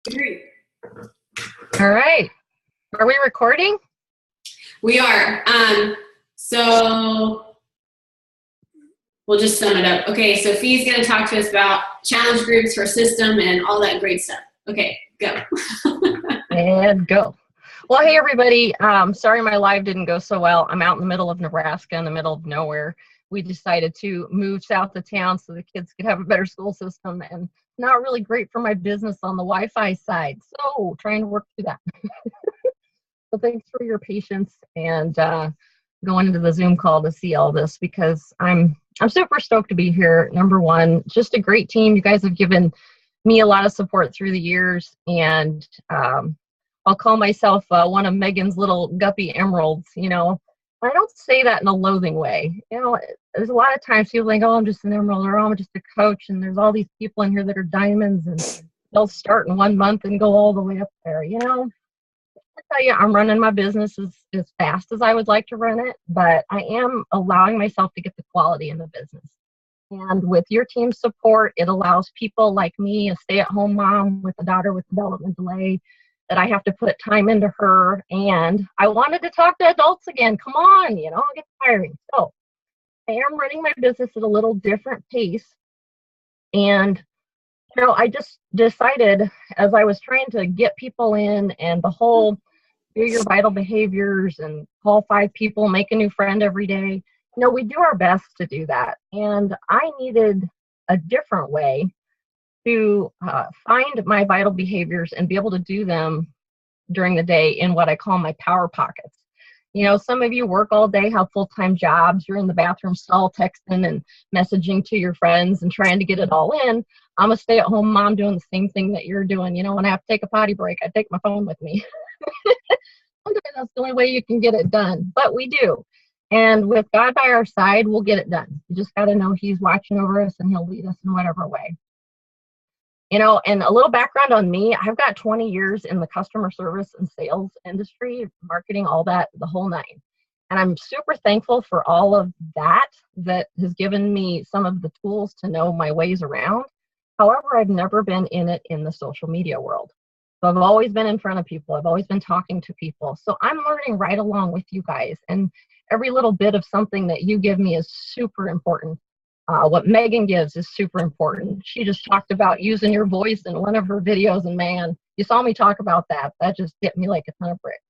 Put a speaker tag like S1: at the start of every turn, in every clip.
S1: Great.
S2: All right. Are we recording?
S1: We are. So we'll just sum it up. Okay, so Fee's going to talk to us about challenge groups for system and all that great stuff. Okay, go.
S2: And go. Well, hey, everybody. Sorry my live didn't go so well. I'm out in the middle of Nebraska, in the middle of nowhere. We decided to move south of town so the kids could have a better school system, and not really great for my business on the Wi-Fi side. So trying to work through that. So thanks for your patience and going into the Zoom call to see all this, because I'm super stoked to be here. Number one, just a great team. You guys have given me a lot of support through the years, and I'll call myself one of Megan's little guppy emeralds. You know, I don't say that in a loathing way. You know, there's a lot of times people think, oh, I'm just an emerald, or oh, I'm just a coach, and there's all these people in here that are diamonds, and they'll start in 1 month and go all the way up there. You know, I tell you, I'm running my business as fast as I would like to run it, but I am allowing myself to get the quality in the business. And with your team's support, it allows people like me, a stay-at-home mom with a daughter with development delay, that I have to put time into her. And I wanted to talk to adults again. Come on, you know, it gets tiring. So I am running my business at a little different pace. And, you know, I just decided, as I was trying to get people in and the whole do your vital behaviors and call 5 people, make a new friend every day, you know, we do our best to do that. And I needed a different way to find my vital behaviors and be able to do them during the day in what I call my power pockets. You know, some of you work all day, have full-time jobs, you're in the bathroom stall texting and messaging to your friends and trying to get it all in. I'm a stay-at-home mom doing the same thing that you're doing. You know, when I have to take a potty break, I take my phone with me. Sometimes that's the only way you can get it done, but we do. And with God by our side, we'll get it done. You just got to know He's watching over us and He'll lead us in whatever way. You know, and a little background on me, I've got 20 years in the customer service and sales industry, marketing, all that, the whole nine. And I'm super thankful for all of that has given me some of the tools to know my ways around. However, I've never been in it in the social media world. So I've always been in front of people. I've always been talking to people. So I'm learning right along with you guys. And every little bit of something that you give me is super important. What Megan gives is super important. She just talked about using your voice in one of her videos, and man, you saw me talk about that. That just hit me like a ton of bricks.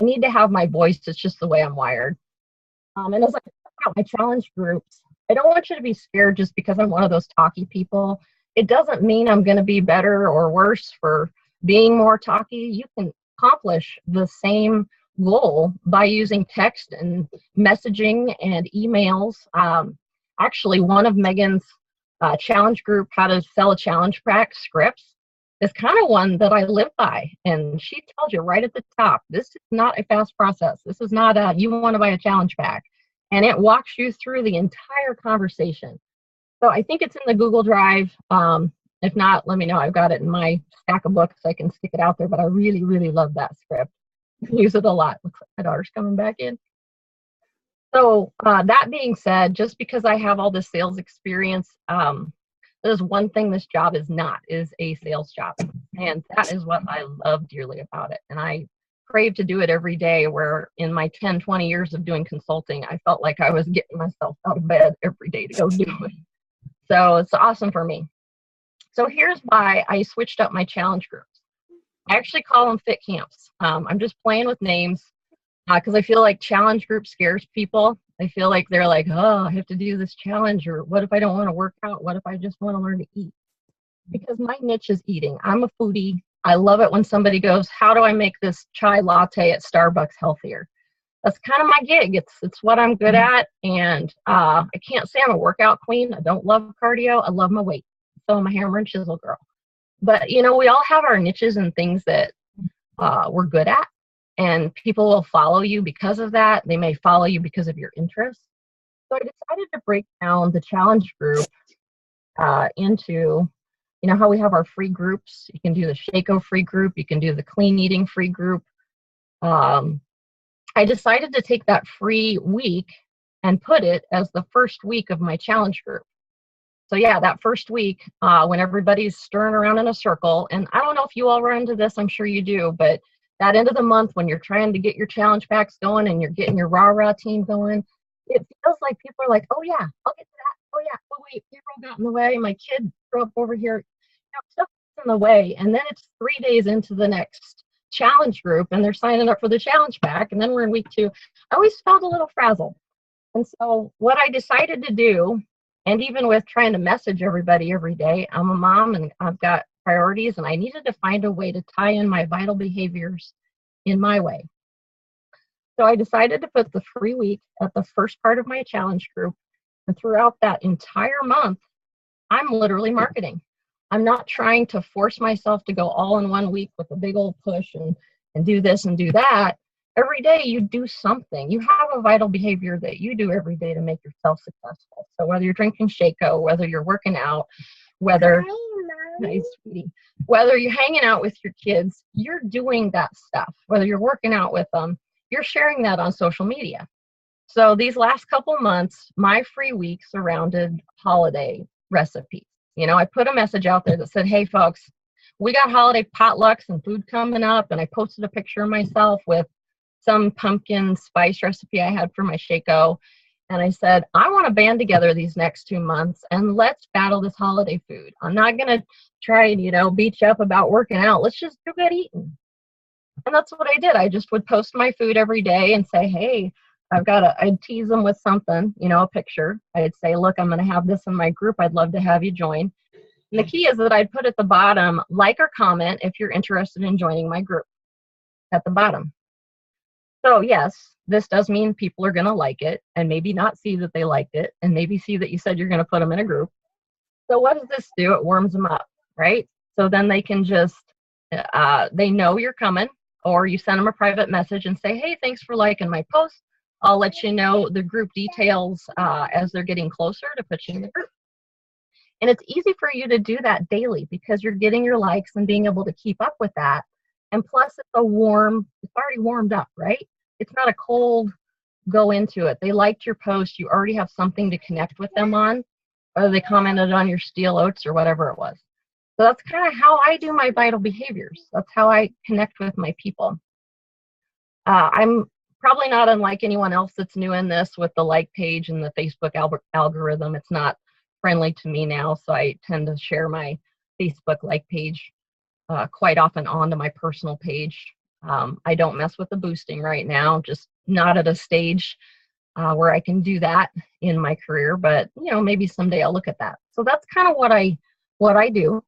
S2: I need to have my voice. It's just the way I'm wired. And as I talk about my challenge groups, I don't want you to be scared just because I'm one of those talky people. It doesn't mean I'm going to be better or worse for being more talky. You can accomplish the same goal by using text and messaging and emails. Actually, one of Megan's challenge group, How to Sell a Challenge Pack scripts, is kind of one that I live by. And she tells you right at the top, this is not a fast process. This is not a, you want to buy a challenge pack. And it walks you through the entire conversation. So I think it's in the Google Drive. If not, let me know. I've got it in my stack of books. I can stick it out there, but I really, really love that script. I use it a lot. Looks like my daughter's coming back in. So that being said, just because I have all this sales experience, there's one thing this job is not, is a sales job. And that is what I love dearly about it. And I crave to do it every day, where in my 10, 20 years of doing consulting, I felt like I was getting myself out of bed every day to go do it. So it's awesome for me. So here's why I switched up my challenge groups. I actually call them fit camps. I'm just playing with names. Because I feel like challenge group scares people. I feel like they're like, oh, I have to do this challenge, or what if I don't want to work out? What if I just want to learn to eat? Because my niche is eating. I'm a foodie. I love it when somebody goes, how do I make this chai latte at Starbucks healthier? That's kind of my gig. It's what I'm good at. And I can't say I'm a workout queen. I don't love cardio. I love my weight. So I'm a hammer and chisel girl. But, you know, we all have our niches and things that we're good at. And people will follow you because of that. They may follow you because of your interests. So I decided to break down the challenge group into, you know, how we have our free groups. You can do the Shaco free group. You can do the clean eating free group. I decided to take that free week and put it as the first week of my challenge group. So yeah, that first week, when everybody's stirring around in a circle, and I don't know if you all run into this, I'm sure you do, but that end of the month when you're trying to get your challenge packs going and you're getting your rah-rah team going, it feels like people are like, oh yeah, I'll get to that. Oh yeah, oh wait, hero got in the way. My kid grew up over here. Stuff gets in the way. And then it's 3 days into the next challenge group and they're signing up for the challenge pack. And then we're in week 2. I always felt a little frazzled. And so what I decided to do, and even with trying to message everybody every day, I'm a mom and I've got priorities and I needed to find a way to tie in my vital behaviors in my way. So I decided to put the free week at the first part of my challenge group. And throughout that entire month, I'm literally marketing. I'm not trying to force myself to go all in one week with a big old push and do this and do that. Every day you do something. You have a vital behavior that you do every day to make yourself successful. So whether you're drinking Shaco, whether you're working out, whether whether you're hanging out with your kids, you're doing that stuff. Whether you're working out with them, you're sharing that on social media. So these last couple months, my free week surrounded holiday recipes. You know, I put a message out there that said, hey folks, we got holiday potlucks and food coming up. And I posted a picture of myself with some pumpkin spice recipe I had for my Shaco. And I said, I want to band together these next 2 months and let's battle this holiday food. I'm not going to try and, beat you up about working out. Let's just do good eating. And that's what I did. I just would post my food every day and say, hey, I'd tease them with something, a picture. I'd say, look, I'm going to have this in my group. I'd love to have you join. And the key is that I'd put at the bottom, like or comment if you're interested in joining my group at the bottom. So yes, this does mean people are going to like it and maybe not see that they liked it and maybe see that you said you're going to put them in a group. So what does this do? It warms them up, right? So then they can just, they know you're coming, or you send them a private message and say, hey, thanks for liking my post. I'll let you know the group details as they're getting closer to put you in the group. And it's easy for you to do that daily because you're getting your likes and being able to keep up with that. And plus it's already warmed up, right? It's not a cold go into it. They liked your post. You already have something to connect with them on, whether they commented on your steel oats or whatever it was. So that's kind of how I do my vital behaviors. That's how I connect with my people. I'm probably not unlike anyone else that's new in this with the like page and the Facebook algorithm. It's not friendly to me now, so I tend to share my Facebook like page quite often onto my personal page. I don't mess with the boosting right now, just not at a stage where I can do that in my career, but maybe someday I'll look at that. So that's kind of what I do.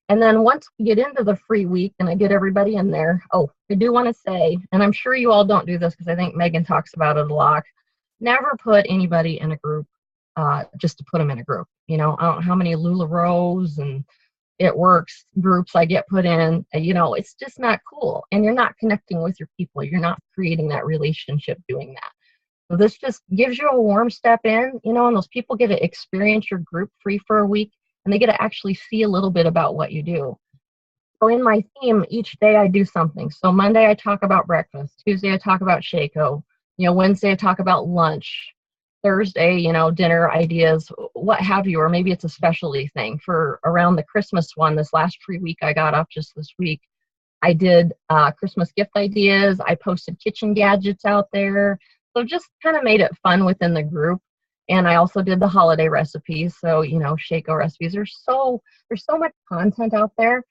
S2: And then once we get into the free week and I get everybody in there, I do want to say, and I'm sure you all don't do this because I think Megan talks about it a lot, never put anybody in a group just to put them in a group. I don't know how many LuLaRoes and It Works groups I get put in. It's just not cool. And you're not connecting with your people. You're not creating that relationship doing that. So this just gives you a warm step in, and those people get to experience your group free for a week. And they get to actually see a little bit about what you do. So in my theme, each day I do something. So Monday I talk about breakfast. Tuesday I talk about Shaco. Wednesday I talk about lunch. Thursday, dinner ideas, what have you, or maybe it's a specialty thing. For around the Christmas one, this last free week I got up just this week, I did Christmas gift ideas. I posted kitchen gadgets out there. So just kind of made it fun within the group. And I also did the holiday recipes. So, Shaco recipes. There's so much content out there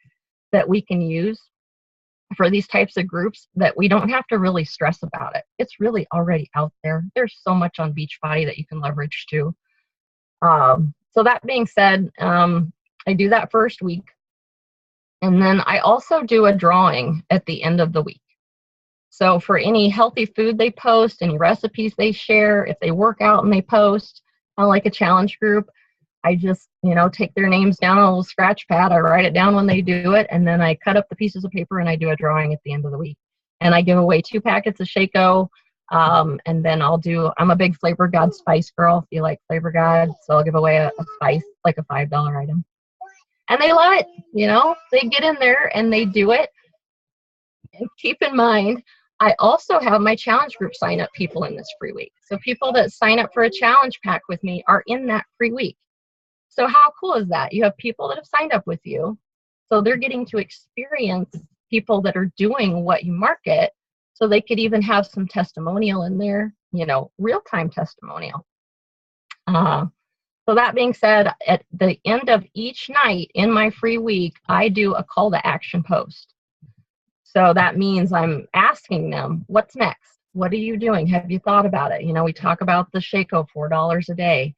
S2: that we can use for these types of groups that we don't have to really stress about it. It's really already out there. There's so much on Beachbody that you can leverage too. So that being said, I do that first week. And then I also do a drawing at the end of the week. So for any healthy food they post, any recipes they share, if they work out and they post, kind of like a challenge group, I just, take their names down on a little scratch pad. I write it down when they do it, and then I cut up the pieces of paper and I do a drawing at the end of the week. And I give away 2 packets of Shaco, and then I'm a big Flavor God spice girl, if you like Flavor God, so I'll give away a spice, like a $5 item. And they love it, they get in there and they do it. And keep in mind, I also have my challenge group sign up people in this free week. So people that sign up for a challenge pack with me are in that free week. So how cool is that? You have people that have signed up with you. So they're getting to experience people that are doing what you market. So they could even have some testimonial in there, real-time testimonial. So that being said, at the end of each night in my free week, I do a call to action post. So that means I'm asking them, what's next? What are you doing? Have you thought about it? We talk about the Shaco, $4 a day.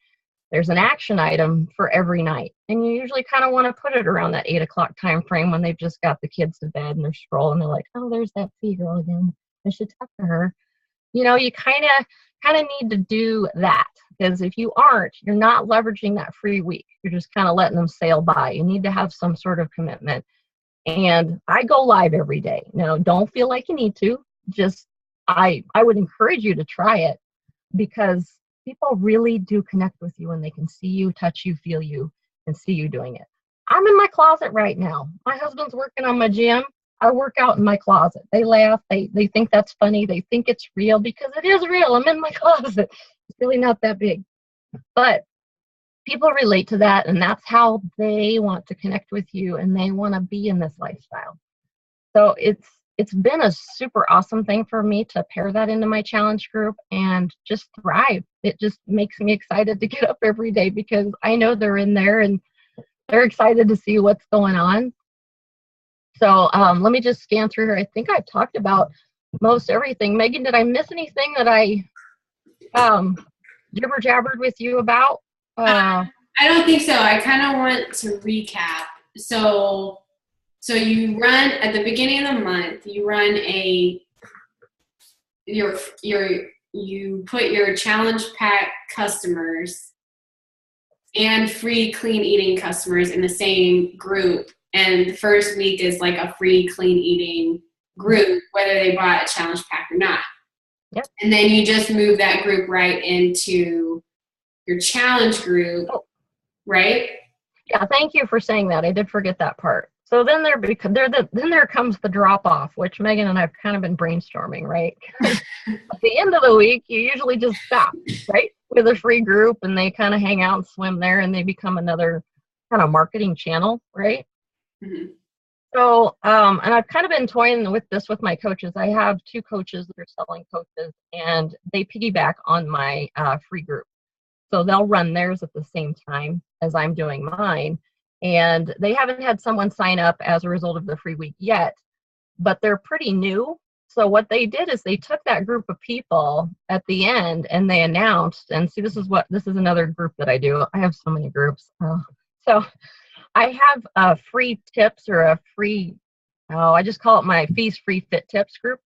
S2: There's an action item for every night. And you usually kind of want to put it around that 8 o'clock time frame when they've just got the kids to bed and they're scrolling. They're like, oh, there's that Fee girl again. I should talk to her. You kind of need to do that, because if you aren't, you're not leveraging that free week. You're just kind of letting them sail by. You need to have some sort of commitment. And I go live every day. Now, don't feel like you need to. Just I would encourage you to try it, because people really do connect with you when they can see you, touch you, feel you, and see you doing it. I'm in my closet right now. My husband's working on my gym. I work out in my closet. They laugh. They think that's funny. They think it's real, because it is real. I'm in my closet. It's really not that big. But people relate to that, and that's how they want to connect with you, and they want to be in this lifestyle. So it's been a super awesome thing for me to pair that into my challenge group and just thrive. It just makes me excited to get up every day, because I know they're in there and they're excited to see what's going on. So let me just scan through here. I think I've talked about most everything. Megan, did I miss anything that I jibber jabbered with you about?
S1: I don't think so. I kind of want to recap. So you run at the beginning of the month. You run you put your challenge pack customers and free clean eating customers in the same group. And the first week is like a free clean eating group, whether they bought a challenge pack or not.
S2: Yep.
S1: And then you just move that group right into your challenge group, right?
S2: Yeah, thank you for saying that. I did forget that part. So then there comes the drop off, which Megan and I've kind of been brainstorming, right? At the end of the week, you usually just stop, right, with a free group, and they kind of hang out and swim there, and they become another kind of marketing channel, right?
S1: Mm-hmm.
S2: So, and I've kind of been toying with this with my coaches. I have 2 coaches that are selling coaches, and they piggyback on my free group. So they'll run theirs at the same time as I'm doing mine. And they haven't had someone sign up as a result of the free week yet, but they're pretty new. So what they did is they took that group of people at the end and they announced, and see, this is another group that I do. I have so many groups. So I have free tips, or a free, I just call it my Fees Free Fit Tips group.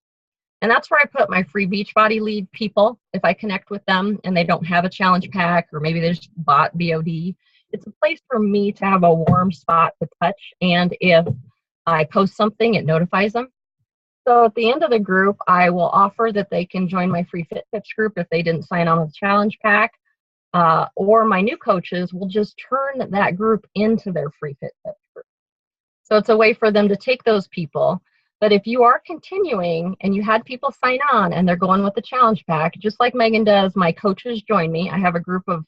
S2: And that's where I put my free Beachbody lead people. If I connect with them and they don't have a challenge pack, or maybe they just bought BOD, it's a place for me to have a warm spot to touch. And if I post something, it notifies them. So at the end of the group, I will offer that they can join my free Fit Tips group if they didn't sign on with the challenge pack. Or my new coaches will just turn that group into their free Fit Tips group. So it's a way for them to take those people. But if you are continuing and you had people sign on and they're going with the challenge pack, just like Megan does, my coaches join me. I have a group of,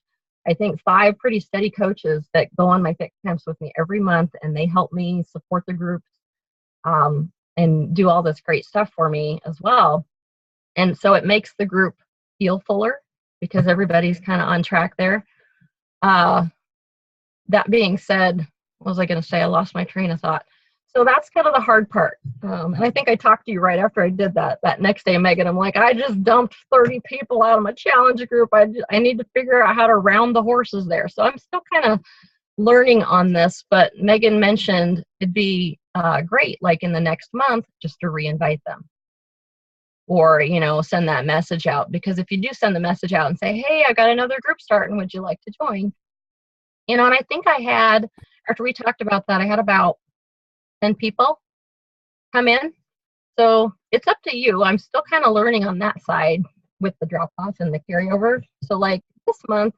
S2: I think, 5 pretty steady coaches that go on my fit camps with me every month, and they help me support the groups and do all this great stuff for me as well. And so it makes the group feel fuller, because everybody's kind of on track there. That being said, what was I going to say? I lost my train of thought. So that's kind of the hard part. And I think I talked to you right after I did that next day, Megan. I'm like, I just dumped 30 people out of my challenge group. I need to figure out how to round the horses there. So I'm still kind of learning on this, but Megan mentioned it'd be great, like in the next month, just to reinvite them. Or, send that message out. Because if you do send the message out and say, hey, I got another group starting, would you like to join? And I think after we talked about that, I had about 10 people come in. So it's up to you. I'm still kind of learning on that side with the drop off and the carryover. So like this month,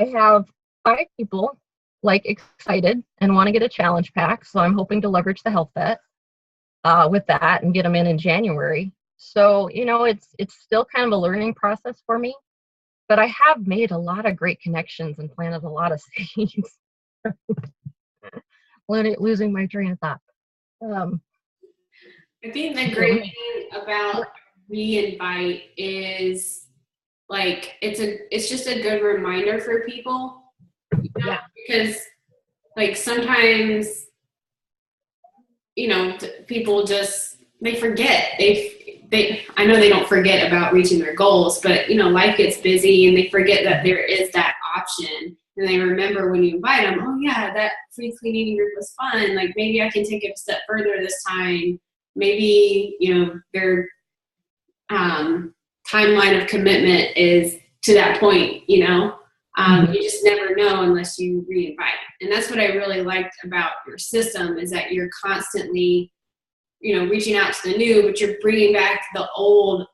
S2: I have 5 people excited and want to get a challenge pack. So I'm hoping to leverage the health vet with that and get them in January. So, it's still kind of a learning process for me, but I have made a lot of great connections and planted a lot of seeds. Losing my train of thought.
S1: I think the great thing about Reinvite is like it's just a good reminder for people. You know?
S2: Yeah.
S1: Because like sometimes, you know, people just they forget. I know they don't forget about reaching their goals, but you know, life gets busy and they forget that there is that option. And they remember when you invite them, oh yeah, that free clean eating group was fun. Like maybe I can take it a step further this time. Maybe, you know, their timeline of commitment is to that point, you know. You just never know unless you reinvite. And that's what I really liked about your system is that you're constantly, you know, reaching out to the new, but you're bringing back the old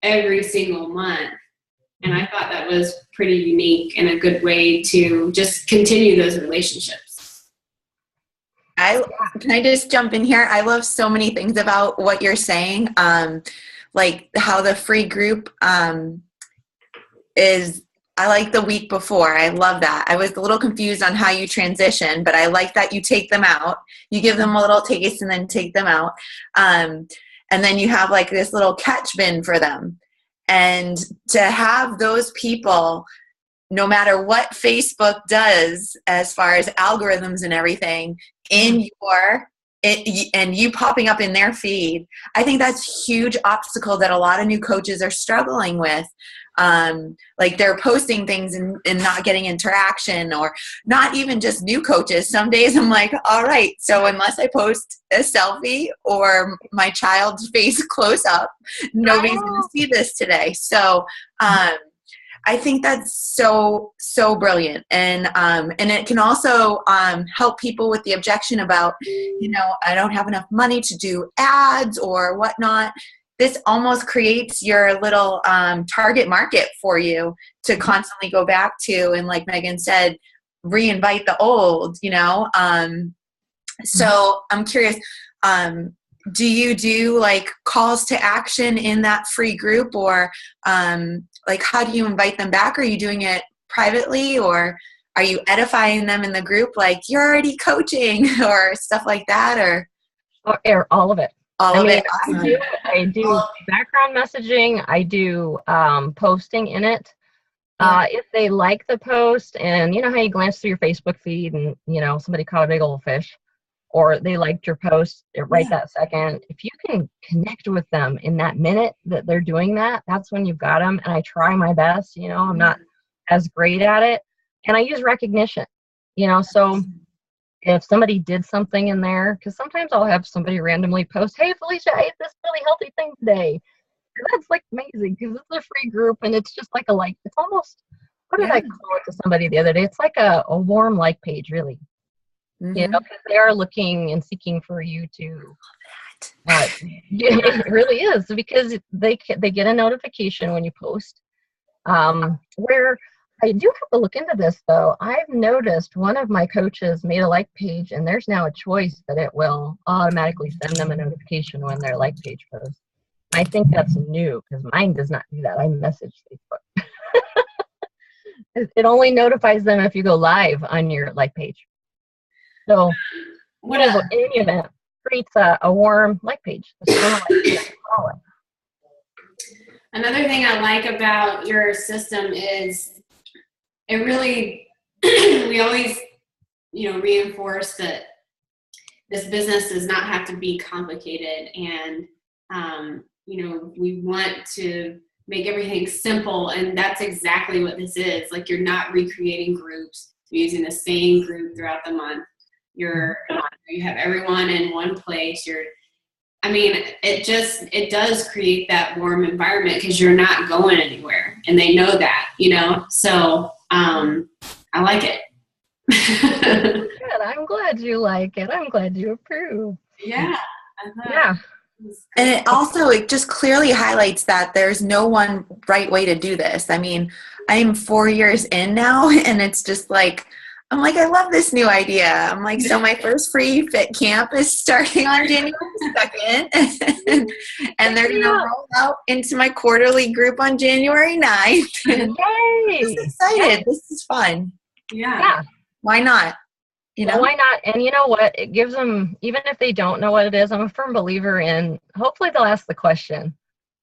S1: every single month. And I thought that was pretty unique and a good way to just continue those relationships.
S3: Can I just jump in here? I love so many things about what you're saying. Like how the free group is, I like the week before. I love that. I was a little confused on how you transition, but I like that you take them out. You give them a little taste and then take them out. And then you have like this little catch bin for them. And to have those people, no matter what Facebook does as far as algorithms and everything, in and you popping up in their feed, I think that's a huge obstacle that a lot of new coaches are struggling with. Like they're posting things and not getting interaction, or not even just new coaches. Some days I'm like, all right, so unless I post a selfie or my child's face close up, nobody's going to see this today. So, I think that's so brilliant. And it can also help people with the objection about, you know, I don't have enough money to do ads or whatnot. This almost creates your little target market for you to constantly go back to. And like Megan said, reinvite the old, you know. So I'm curious, do you do like calls to action in that free group, or like how do you invite them back? Are you doing it privately, or are you edifying them in the group like you're already coaching or stuff like that? Or
S2: all of it.
S3: All of it.
S2: Awesome. I do background messaging. I do posting in it. If they like the post, and you know how you glance through your Facebook feed and you know somebody caught a big old fish, or they liked your post right that second, if you can connect with them in that minute that they're doing that, that's when you've got them. And I try my best, you know, I'm not as great at it. And I use recognition, you know, so if somebody did something in there, because sometimes I'll have somebody randomly post, hey, Felicia, I ate this really healthy thing today. And that's like amazing because it's a free group and it's just like it's almost, what did I call it to somebody the other day? It's like a warm like page, really. You know, because they are looking and seeking for you to. It really is, because they get a notification when you post. Where I do have to look into this though. I've noticed one of my coaches made a like page, and there's now a choice that it will automatically send them a notification when their like page posts. I think that's new because mine does not do that. I message Facebook. It only notifies them if you go live on your like page. So, in any event, creates a warm like page.
S1: Another thing I like about your system is it really, we always, you know, reinforce that this business does not have to be complicated. And, you know, we want to make everything simple. And that's exactly what this is. Like, you're not recreating groups. You're using the same group throughout the month. You have everyone in one place. It does create that warm environment because you're not going anywhere, and they know that, you know. So I like it.
S2: Good. I'm glad you like it. I'm glad you approve.
S1: Yeah.
S2: Yeah.
S3: And it just clearly highlights that there's no one right way to do this. I mean, I'm 4 years in now, and it's just like, I'm like, I love this new idea. I'm like, so my first free fit camp is starting on January 2nd. And they're going to roll out into my quarterly group on January 9th.
S2: Yay!
S3: I'm just excited. This is fun.
S1: Yeah.
S3: Why not? you
S2: Well,
S3: know?
S2: why not? And you know what? It gives them, even if they don't know what it is, I'm a firm believer in hopefully they'll ask the question.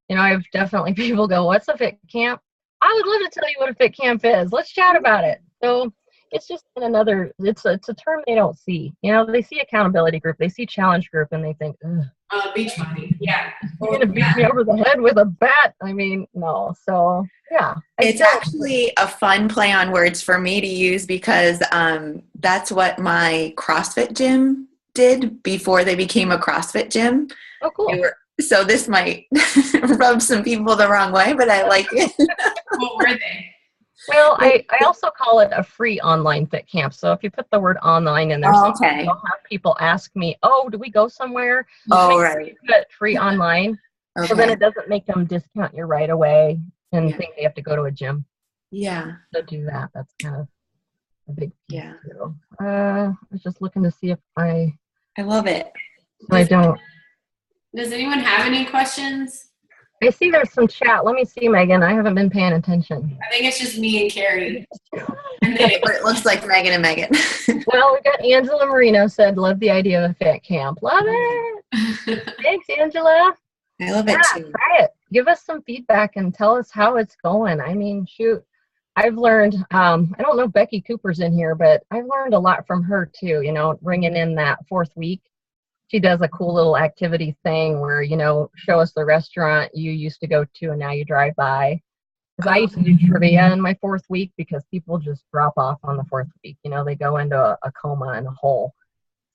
S2: You know, I've definitely people go, "What's a fit camp?" I would love to tell you what a fit camp is. Let's chat about it. So it's just another, it's a term they don't see. You know, they see accountability group, they see challenge group, and they think, ugh,
S1: Beach body. Yeah.
S2: you're going to beat me over the head with a bat. I mean, no. So yeah.
S3: It's actually a fun play on words for me to use because that's what my CrossFit gym did before they became a CrossFit gym.
S2: Oh, cool.
S3: So this might rub some people the wrong way, but I like it.
S1: What were they?
S2: Well, I also call it a free online fit camp. So if you put the word online in there,
S3: Okay.
S2: I'll have people ask me, "Oh, do we go somewhere?"
S3: Oh, right.
S2: But free online.
S3: Okay.
S2: So then it doesn't make them discount you right away and
S3: Yeah.
S2: think they have to go to a gym.
S3: Yeah.
S2: To do that, that's kind of a big piece.
S3: Yeah.
S2: Too. I was just looking to see if I
S3: love it.
S2: don't.
S1: Does anyone have any questions?
S2: I see there's some chat. Let me see, Megan. I haven't been paying attention.
S1: I think it's just me and Carrie. And
S3: But it looks like Megan and Megan.
S2: Well, we got Angela Marino said, "Love the idea of a fit camp." Love it. Thanks, Angela.
S3: I love it too.
S2: Try it. Give us some feedback and tell us how it's going. I mean, shoot, I've learned, I don't know if Becky Cooper's in here, but I've learned a lot from her too, you know, bringing in that 4th week. She does a cool little activity thing where, you know, show us the restaurant you used to go to and now you drive by. Because I used to do trivia in my 4th week because people just drop off on the 4th week. You know, they go into a coma and a hole.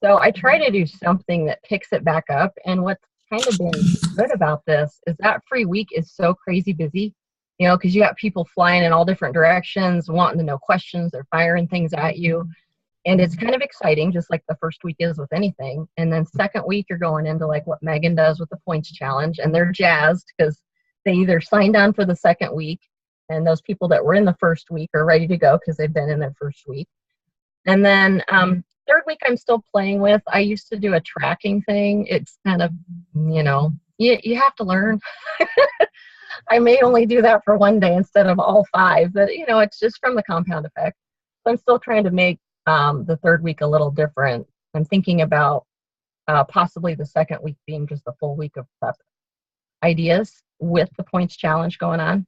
S2: So I try to do something that picks it back up. And what's kind of been good about this is that free week is so crazy busy, you know, because you got people flying in all different directions, wanting to know questions. They're firing things at you. And it's kind of exciting, just like the first week is with anything. And then second week, you're going into like what Megan does with the points challenge. And they're jazzed because they either signed on for the second week, and those people that were in the first week are ready to go because they've been in their first week. And then third week, I'm still playing with. I used to do a tracking thing. It's kind of, you know, you have to learn. I may only do that for one day instead of all 5, but, you know, it's just from the compound effect. So I'm still trying to make the third week a little different. I'm thinking about possibly the second week being just a full week of prep ideas with the points challenge going on.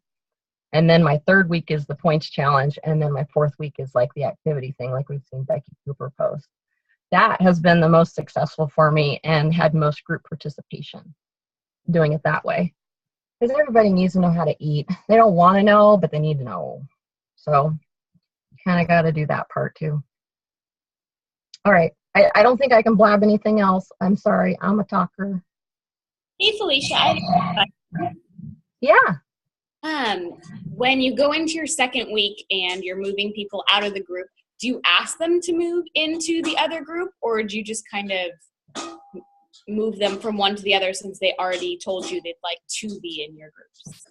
S2: And then my third week is the points challenge. And then my 4th week is like the activity thing, like we've seen Becky Cooper post. That has been the most successful for me and had most group participation doing it that way. Because everybody needs to know how to eat. They don't want to know, but they need to know. So you kind of got to do that part too. All right. I don't think I can blab anything else. I'm sorry. I'm a talker.
S4: Hey, Felicia.
S2: Yeah.
S4: When you go into your second week and you're moving people out of the group, do you ask them to move into the other group, or do you just kind of move them from one to the other since they already told you they'd like to be in your groups?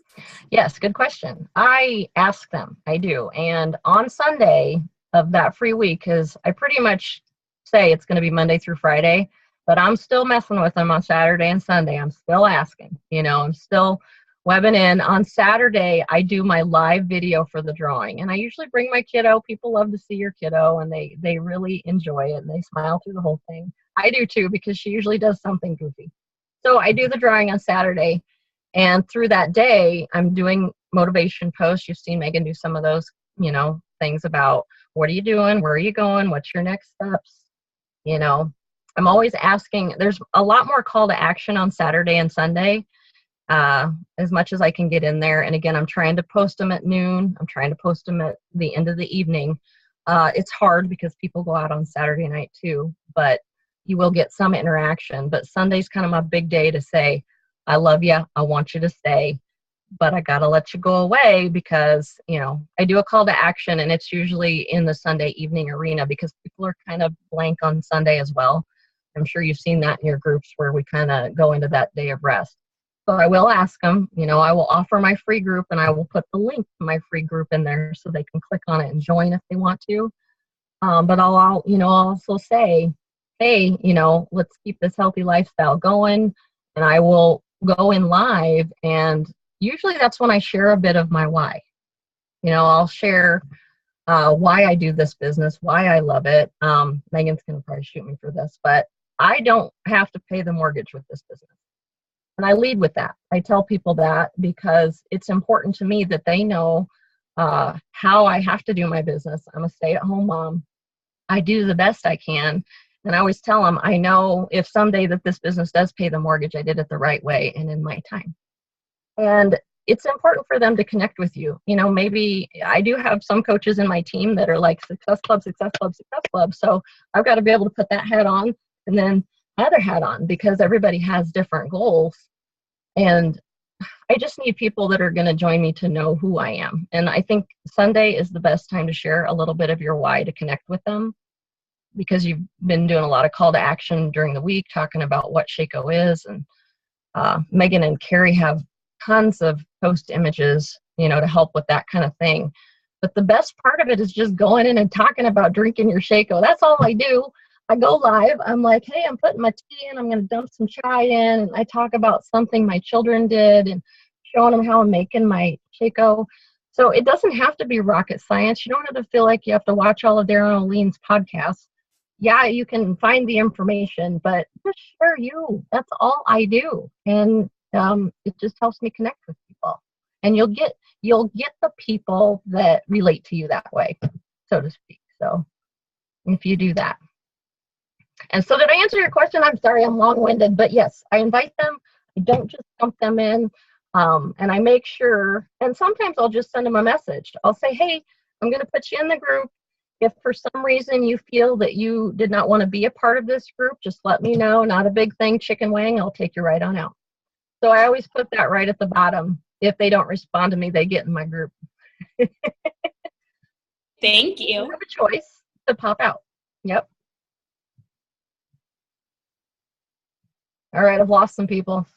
S2: Yes, good question. I ask them. I do. And on Sunday of that free week, because I pretty much say it's going to be Monday through Friday, but I'm still messing with them on Saturday and Sunday. I'm still asking, you know, I'm still webbing in. On Saturday, I do my live video for the drawing, and I usually bring my kiddo. People love to see your kiddo, and they really enjoy it, and they smile through the whole thing. I do too, because she usually does something goofy. So I do the drawing on Saturday, and through that day, I'm doing motivation posts. You've seen Megan do some of those, you know, things about what are you doing? Where are you going? What's your next steps? You know, I'm always asking. There's a lot more call to action on Saturday and Sunday, as much as I can get in there. And again, I'm trying to post them at noon. I'm trying to post them at the end of the evening. It's hard because people go out on Saturday night too, but you will get some interaction. But Sunday's kind of my big day to say, I love you. I want you to stay, but I got to let you go away because, you know, I do a call to action, and it's usually in the Sunday evening arena because people are kind of blank on Sunday as well. I'm sure you've seen that in your groups where we kind of go into that day of rest. So I will ask them, you know, I will offer my free group, and I will put the link to my free group in there so they can click on it and join if they want to. But I'll, you know, also say, hey, you know, let's keep this healthy lifestyle going. And I will go in live, and usually that's when I share a bit of my why. You know, I'll share why I do this business, why I love it. Megan's going to probably shoot me for this, but I don't have to pay the mortgage with this business. And I lead with that. I tell people that because it's important to me that they know how I have to do my business. I'm a stay-at-home mom. I do the best I can. And I always tell them, I know if someday that this business does pay the mortgage, I did it the right way and in my time. And it's important for them to connect with you. You know, maybe I do have some coaches in my team that are like Success Club, Success Club, Success Club. So I've got to be able to put that hat on and then my other hat on because everybody has different goals. And I just need people that are going to join me to know who I am. And I think Sunday is the best time to share a little bit of your why to connect with them because you've been doing a lot of call to action during the week, talking about what Shaco is. And Megan and Carrie have tons of post images, you know, to help with that kind of thing. But the best part of it is just going in and talking about drinking your Shaco. That's all I do. I go live. I'm like, hey, I'm putting my tea in. I'm going to dump some chai in. And I talk about something my children did and showing them how I'm making my Shaco. So it doesn't have to be rocket science. You don't have to feel like you have to watch all of Darren O'Lean's podcasts. Yeah, you can find the information, but just share you. That's all I do. And it just helps me connect with people. And you'll get the people that relate to you that way, so to speak. So if you do that. And so did I answer your question? I'm sorry, I'm long-winded, but yes, I invite them. I don't just dump them in. And I make sure, and sometimes I'll just send them a message. I'll say, hey, I'm going to put you in the group. If for some reason you feel that you did not want to be a part of this group, just let me know. Not a big thing, chicken wing. I'll take you right on out. So I always put that right at the bottom. If they don't respond to me, they get in my group.
S4: Thank you.
S2: You have a choice to pop out. Yep. All right, I've lost some people.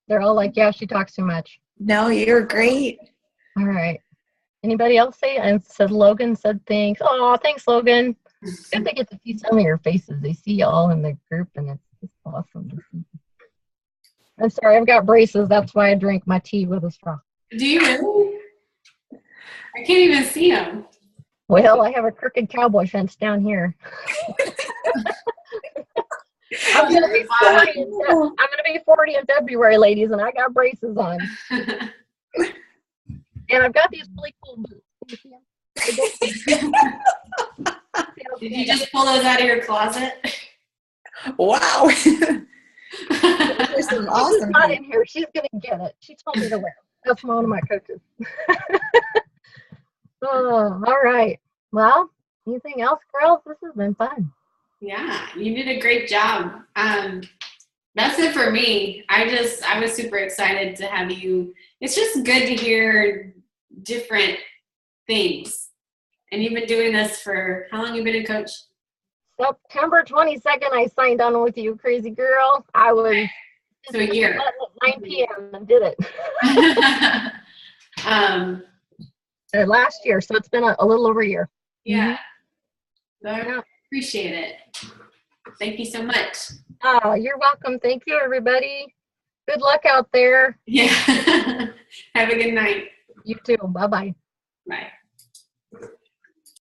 S2: They're all like, yeah, she talks too much.
S3: No, you're great.
S2: All right. Anybody else say? And said Logan said thanks. Oh, thanks, Logan. It's good to get to see some of your faces. They see you all in the group, and it's just awesome to see. I'm sorry, I've got braces. That's why I drink my tea with a straw.
S1: Do you really? I can't even see them.
S2: Well, I have a crooked cowboy fence down here. I'm gonna be 40 in February, ladies, and I got braces on. And I've got these really cool boots.
S1: Did you just pull those out of your closet?
S3: Wow. There's some awesome.
S2: She's not in here. She's gonna get it. She told me to wear it. That's one of my coaches. Oh, all right. Well, anything else, girls? This has been fun.
S1: Yeah, you did a great job. That's it for me. I was super excited to have you. It's just good to hear different things. And you've been doing this for, how long you been a coach?
S2: September 22nd, I signed on with you, crazy girl. I was
S1: so a year.
S2: At 9 p.m. and did it. Last year, so it's been a little over a year.
S1: Yeah. So I appreciate it. Thank you so much.
S2: Oh, you're welcome. Thank you, everybody. Good luck out there.
S1: Yeah. Have a good night.
S2: You too. Bye-bye.
S1: Bye.